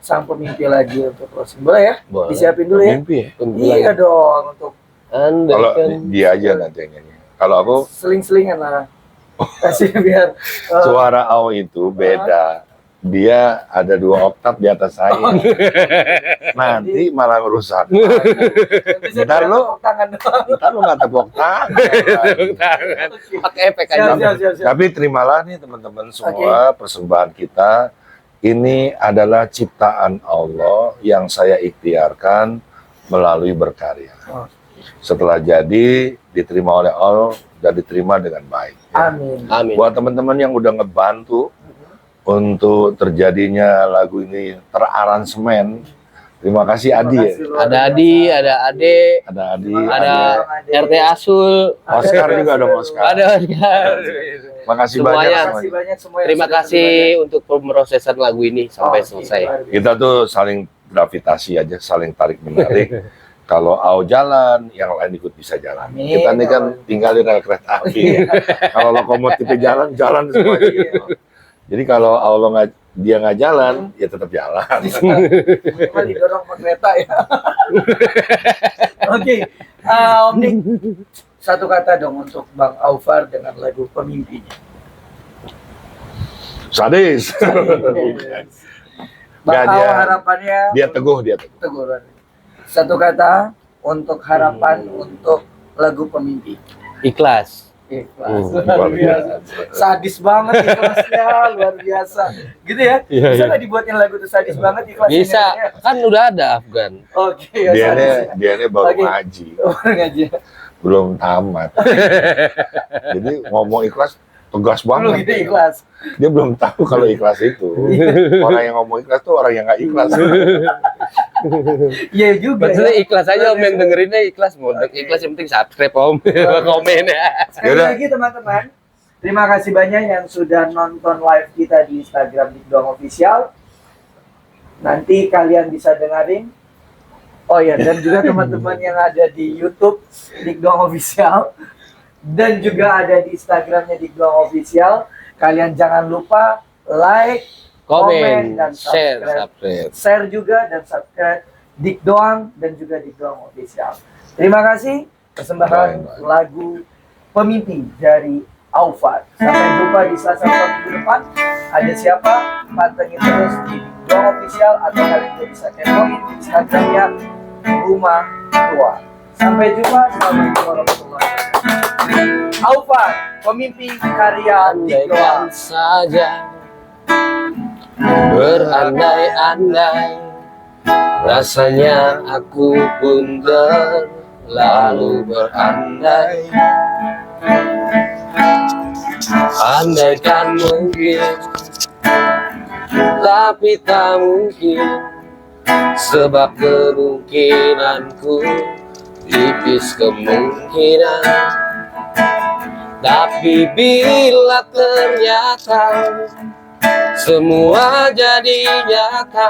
Sang Pemimpi lagi untuk closing. Boleh ya? Boleh. Disiapin dulu ya. Mimpi ya. Iya dong, untuk Anda Kalau kan dia aja nanti yang nyanyi. Kalau aku seling-selingan lah. Kasih biar suara Au itu beda. Dia ada 2 oktav di atas saya. Nanti malah ngerusak. Ntar lu- tangan doang. Ntar lu nggak tepuk tangan. tangan. Pakai efek Siap, aja. siap, siap, siap. Tapi terimalah nih teman-teman semua persembahan kita. Ini adalah ciptaan Allah yang saya ikhtiarkan melalui berkarya. Oh. Setelah jadi, diterima oleh Allah dan diterima dengan baik. Amin. Amin. Buat teman-teman yang udah ngebantu untuk terjadinya lagu ini teraransemen Terima kasih Adi ya. Ada Adi, ada Ade, Ada Adi, ada Ade. RT Asul, Oscar juga dong Oscar. ada Oscar. Makasih Semuanya. banyak Terima kasih semuanya. banyak semua yang Terima sudah kasih terlibat. untuk pemrosesan lagu ini sampai Oke, selesai. luar biasa. Kita tuh saling gravitasi aja, saling tarik menarik. Kalau Au jalan, yang lain ikut bisa jalan. Amin. Kita ini kan tinggal di rel kereta api. Kalau lokomotifnya jalan, jalan semua gitu. Jadi kalau dia nggak jalan, ya tetap jalan. Minimal didorong sama kereta ya. Oke, Om Dik, satu kata dong untuk Bang Aufar dengan lagu Pemimpinya. Sadis. Bang Nggak, Au dia- harapannya Dia teguh, dia teguh. teguran. Satu kata untuk harapan untuk lagu Pemimpi. Ikhlas. Ikhlas. Luar biasa. Sadis banget ikhlasnya, luar biasa. Gitu ya? Iya, Bisa iya. nggak dibuatin lagu itu sadis banget ikhlasnya? Bisa, kan udah ada Afgan. Oke, ya sadis. Dia baru Oke. ngaji, Orang aja. belum tamat. Jadi ngomong ikhlas tegas Belum banget. gitu ikhlas. Dia belum tahu kalau ikhlas itu. Orang yang ngomong ikhlas tuh orang yang nggak ikhlas. Iya juga Maksudnya ya. ikhlas aja Om, yang dengerinnya ikhlas. Mau Oke. ikhlas yang penting subscribe Om, komen ya. Sekali Yaudah. lagi teman-teman, terima kasih banyak yang sudah nonton live kita di Instagram Dikdoang Official. Nanti kalian bisa dengerin. Oh ya, dan juga teman-teman yang ada di YouTube Dikdoang Official dan juga ada di Instagramnya Dikdoang Official. Kalian jangan lupa like, Komen, dan share, subscribe. subscribe. Share juga dan subscribe Dikdoang dan juga Dikdoang Official. Terima kasih persembahan Baik. lagu Pemimpi dari Aufar. Sampai jumpa di Selasa minggu depan. Ada siapa? Pantengin terus di Dikdoang Official atau kalian juga bisa kepoin Instagramnya Rumah Tua. Sampai jumpa. Assalamualaikum warahmatullahi wabarakatuh. Aufar, Pemimpi karya Dikdoang. Andaikan saja berandai-andai, rasanya aku pun terlalu berandai. Andaikan mungkin, tapi tak mungkin, sebab kemungkinanku tipis kemungkinan. Tapi bila ternyata semua jadi nyata,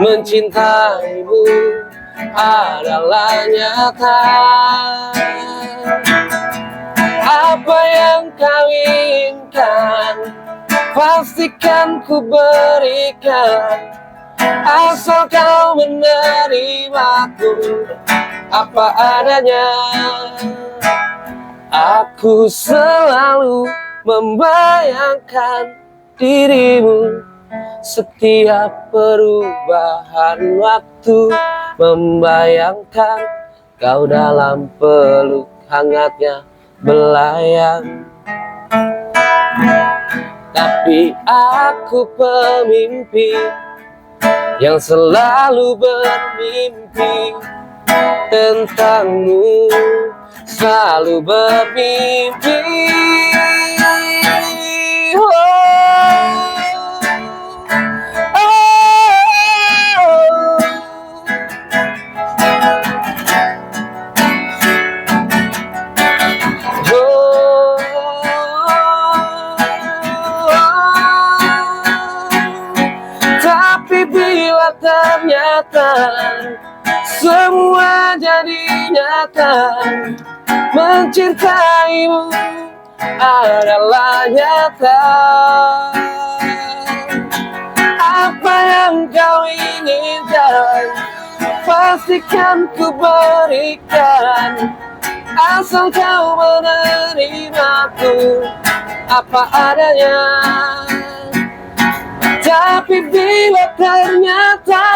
mencintaimu adalah nyata. Apa yang kau inginkan, pastikan ku berikan, asal kau menerimaku apa adanya. Aku selalu membayangkan dirimu setiap perubahan waktu, membayangkan kau dalam peluk hangatnya belayang. Tapi aku pemimpi yang selalu bermimpi tentangmu, selalu bermimpi. Oh, tapi bila ternyata semua jadi nyata, mencintaimu adalah nyata. Apa yang kau inginkan, pastikan ku berikan, asal kau menerimaku apa adanya. Tapi bila ternyata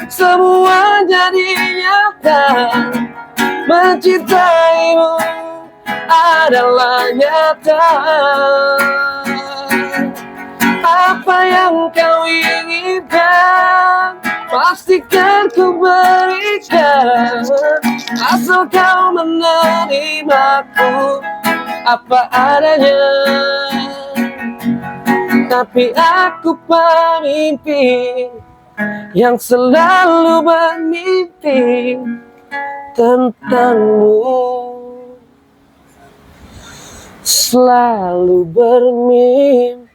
semua jadi nyata, mencintaimu adalah nyata. Apa yang kau inginkan, pastikan ku berikan, asal kau menerimaku apa adanya. Tapi aku pemimpi yang selalu bermimpi tentangmu, selalu bermimpi